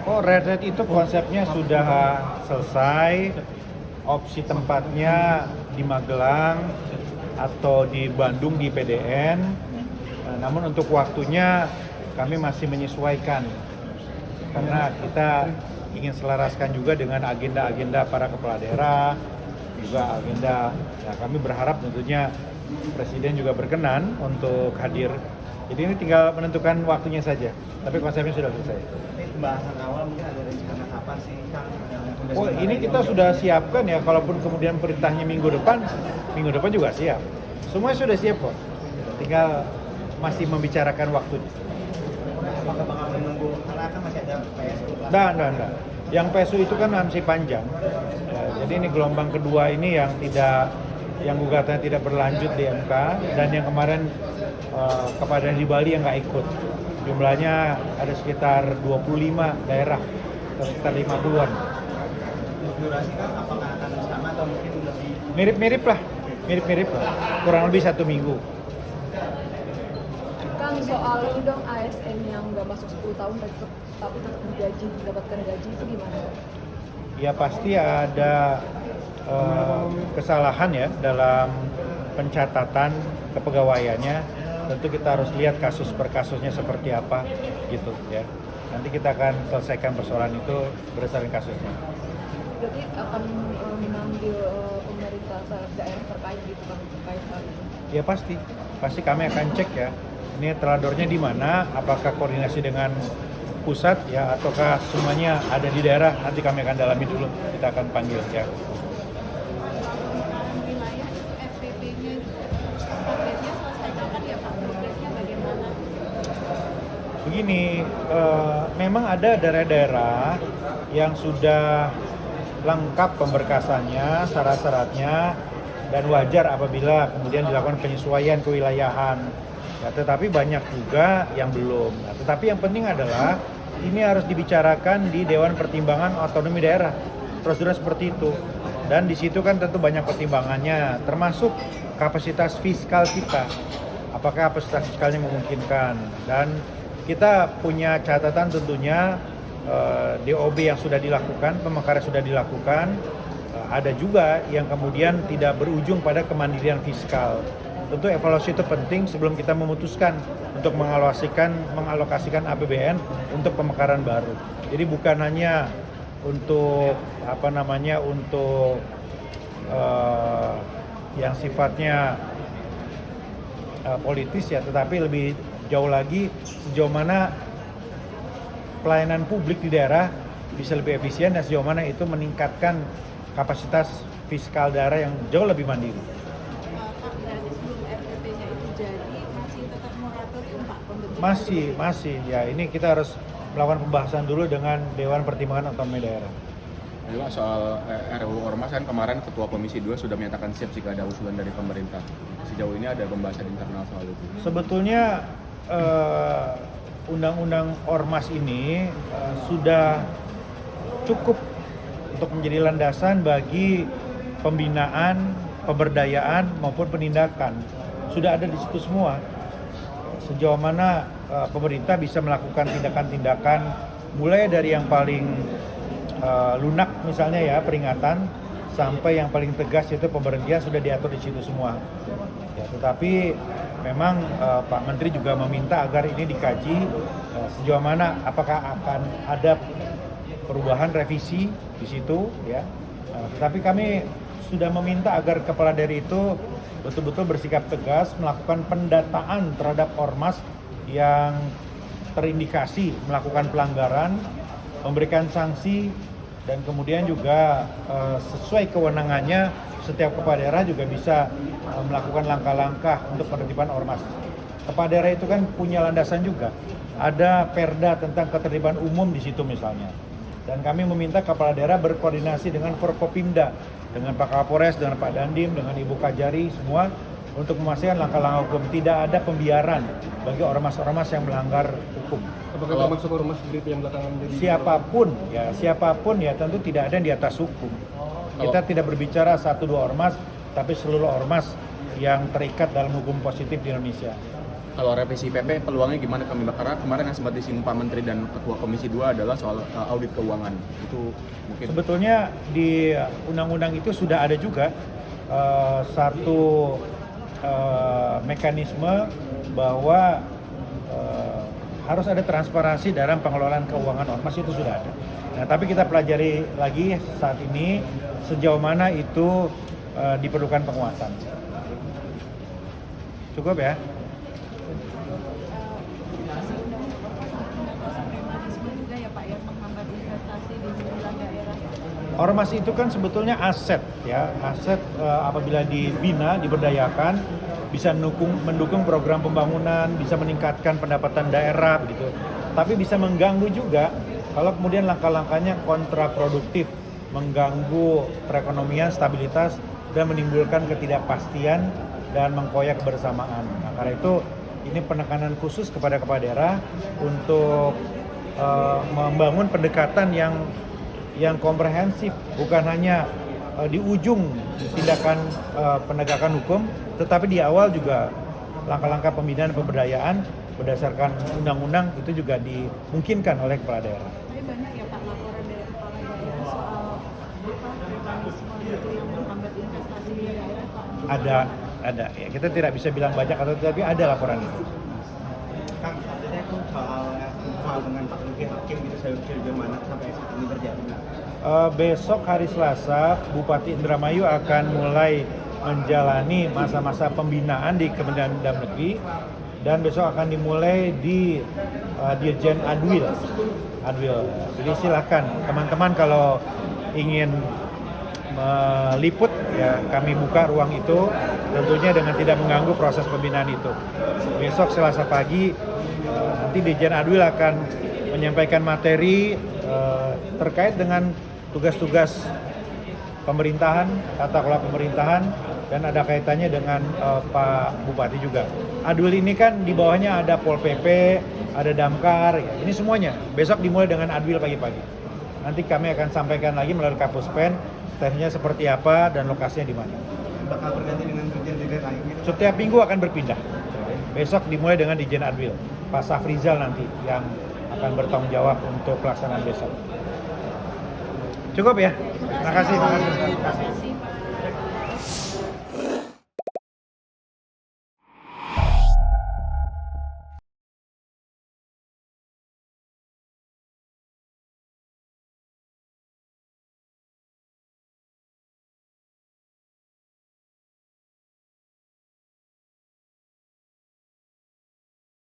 Oh, Red Red itu konsepnya sudah selesai. Opsi tempatnya di Magelang atau di Bandung di PDN. Namun untuk waktunya kami masih menyesuaikan karena kita ingin selaraskan juga dengan agenda-agenda para kepala daerah, juga agenda. Ya, kami berharap tentunya Presiden juga berkenan untuk hadir. Jadi ini tinggal menentukan waktunya saja. Tapi konsepnya sudah selesai. Pembahasan awal mungkin ada rencana kapan sih Kang? Oh, ini kita sudah siapkan ya, kalaupun kemudian perintahnya minggu depan juga siap. Semuanya sudah siap kok. Tinggal masih membicarakan waktunya. Apakah bakal menunggu karena kan masih ada PSU? Enggak. Yang PSU itu kan masih panjang. Ya, jadi ini gelombang kedua ini yang gugatannya tidak berlanjut di MK, dan yang kemarin kepada di Bali yang nggak ikut. Jumlahnya ada sekitar 25 daerah, atau sekitar 50-an. Durasi kan apakah akan sama atau mungkin lebih? Mirip-mirip lah, kurang lebih 1 minggu. Kang, soal ini dong ASN yang nggak masuk 10 tahun tapi tetap digaji, mendapatkan gaji itu gimana? Ya pasti ada kesalahan ya dalam pencatatan kepegawaiannya. Tentu kita harus lihat kasus per kasusnya seperti apa gitu ya. Nanti kita akan selesaikan persoalan itu berdasarkan kasusnya. Berarti akan mengambil pemerintah daerah terkait gitu Kang, terkait hal itu? Ya pasti kami akan cek ya. Ini teladornya di mana? Apakah koordinasi dengan pusat ya, ataukah semuanya ada di daerah? Nanti kami akan dalami dulu. Kita akan panggil ya. Wilayah itu FPP-nya targetnya selesai kapan ya Pak? Progresnya bagaimana? Begini, memang ada daerah-daerah yang sudah lengkap pemberkasannya, syarat-syaratnya, dan wajar apabila kemudian dilakukan penyesuaian kewilayahan. Ya, tetapi banyak juga yang belum. Nah, tetapi yang penting adalah ini harus dibicarakan di Dewan Pertimbangan Otonomi Daerah. Prosedur seperti itu. Dan di situ kan tentu banyak pertimbangannya, termasuk kapasitas fiskal kita. Apakah kapasitas fiskalnya memungkinkan? Dan kita punya catatan tentunya DOB yang sudah dilakukan, pemekaran sudah dilakukan. Ada juga yang kemudian tidak berujung pada kemandirian fiskal. Tentu evaluasi itu penting sebelum kita memutuskan untuk mengalokasikan APBN untuk pemekaran baru. Jadi bukan hanya untuk untuk yang sifatnya politis ya, tetapi lebih jauh lagi sejauh mana pelayanan publik di daerah bisa lebih efisien dan sejauh mana itu meningkatkan kapasitas fiskal daerah yang jauh lebih mandiri. Pak, berarti sebelum RPP-nya itu jadi masih tetap moratorium Pak pembentukan? Masih. Ya ini kita harus melakukan pembahasan dulu dengan Dewan Pertimbangan Otonomi Daerah. Pak, soal RUU Ormas kan kemarin Ketua Komisi 2 sudah menyatakan siap jika ada usulan dari pemerintah. Sejauh ini ada pembahasan internal soal itu? Sebetulnya Undang-Undang Ormas ini sudah cukup untuk menjadi landasan bagi pembinaan, pemberdayaan maupun penindakan. Sudah ada di situ semua. Sejauh mana pemerintah bisa melakukan tindakan-tindakan mulai dari yang paling lunak misalnya ya peringatan sampai yang paling tegas itu pemberhentian sudah diatur di situ semua. Ya, tetapi memang Pak Menteri juga meminta agar ini dikaji sejauh mana apakah akan ada perubahan revisi di situ ya. Tetapi kami sudah meminta agar kepala daerah itu betul-betul bersikap tegas melakukan pendataan terhadap ormas yang terindikasi melakukan pelanggaran, memberikan sanksi, dan kemudian juga sesuai kewenangannya setiap kepala daerah juga bisa melakukan langkah-langkah untuk penertiban ormas. Kepala daerah itu kan punya landasan juga. Ada perda tentang ketertiban umum di situ misalnya. Dan kami meminta kepala daerah berkoordinasi dengan Forkopimda, dengan Pak Kapolres, dengan Pak Dandim, dengan Ibu Kajari semua untuk memastikan langkah-langkah hukum. Tidak ada pembiaran bagi ormas-ormas yang melanggar hukum. Apakah termasuk ormas BRIP yang belakangan menjadi siapapun ya tentu tidak ada yang di atas hukum. Kita tidak berbicara 1-2 ormas, tapi seluruh ormas yang terikat dalam hukum positif di Indonesia. Kalau revisi PP peluangnya gimana kami? Karena kemarin yang sempat disinggung Pak Menteri dan Ketua Komisi 2 adalah soal audit keuangan. Itu mungkin Sebetulnya di undang-undang itu sudah ada juga satu mekanisme bahwa harus ada transparansi dalam pengelolaan keuangan ormas, itu sudah ada. Nah, tapi kita pelajari lagi saat ini sejauh mana itu diperlukan penguatan. Cukup ya? Masih undang-undang premanisme juga ya Pak yang menghambat investasi di sejumlah daerah. Ormas itu kan sebetulnya aset ya, aset apabila dibina, diberdayakan, bisa mendukung program pembangunan, bisa meningkatkan pendapatan daerah begitu. Tapi bisa mengganggu juga kalau kemudian langkah-langkahnya kontraproduktif, mengganggu perekonomian, stabilitas, dan menimbulkan ketidakpastian dan mengkoyak kebersamaan. Nah, karena itu ini penekanan khusus kepada kepala daerah untuk membangun pendekatan yang komprehensif, bukan hanya di ujung tindakan penegakan hukum, tetapi di awal juga langkah-langkah pembinaan pemberdayaan berdasarkan undang-undang itu juga dimungkinkan oleh kepala daerah. Tapi banyak ya Pak laporan dari kepala daerah soal premanisme gitu yang menghambat investasi di daerah Pak. Ada. Ya, kita tidak bisa bilang banyak atau tapi ada laporan itu. Kang, tadi aku soal dengan Pak Luki Hakim gitu, saya gimana sampai saat ini terjadi. Besok hari Selasa, Bupati Indramayu akan mulai menjalani masa-masa pembinaan di Kementerian Dalam Negeri, dan besok akan dimulai di Dirjen Adwil. Jadi silakan teman-teman kalau ingin meliput ya, kami buka ruang itu, tentunya dengan tidak mengganggu proses pembinaan itu. Besok Selasa pagi nanti Dirjen Adwil akan menyampaikan materi terkait dengan tugas-tugas pemerintahan, tata kelola pemerintahan, dan ada kaitannya dengan Pak Bupati juga. Adwil ini kan di bawahnya ada Pol PP, ada Damkar, ya. Ini semuanya. Besok dimulai dengan Adwil pagi-pagi. Nanti kami akan sampaikan lagi melalui Kapuspen, teknisnya seperti apa dan lokasinya di mana. Bakal berganti dengan dirjen-dirjen lain gitu. Setiap minggu akan berpindah. Besok dimulai dengan Dirjen Adwil, Pak Safrizal nanti yang akan bertanggung jawab untuk pelaksanaan besok. Cukup ya? Terima kasih. Terima kasih.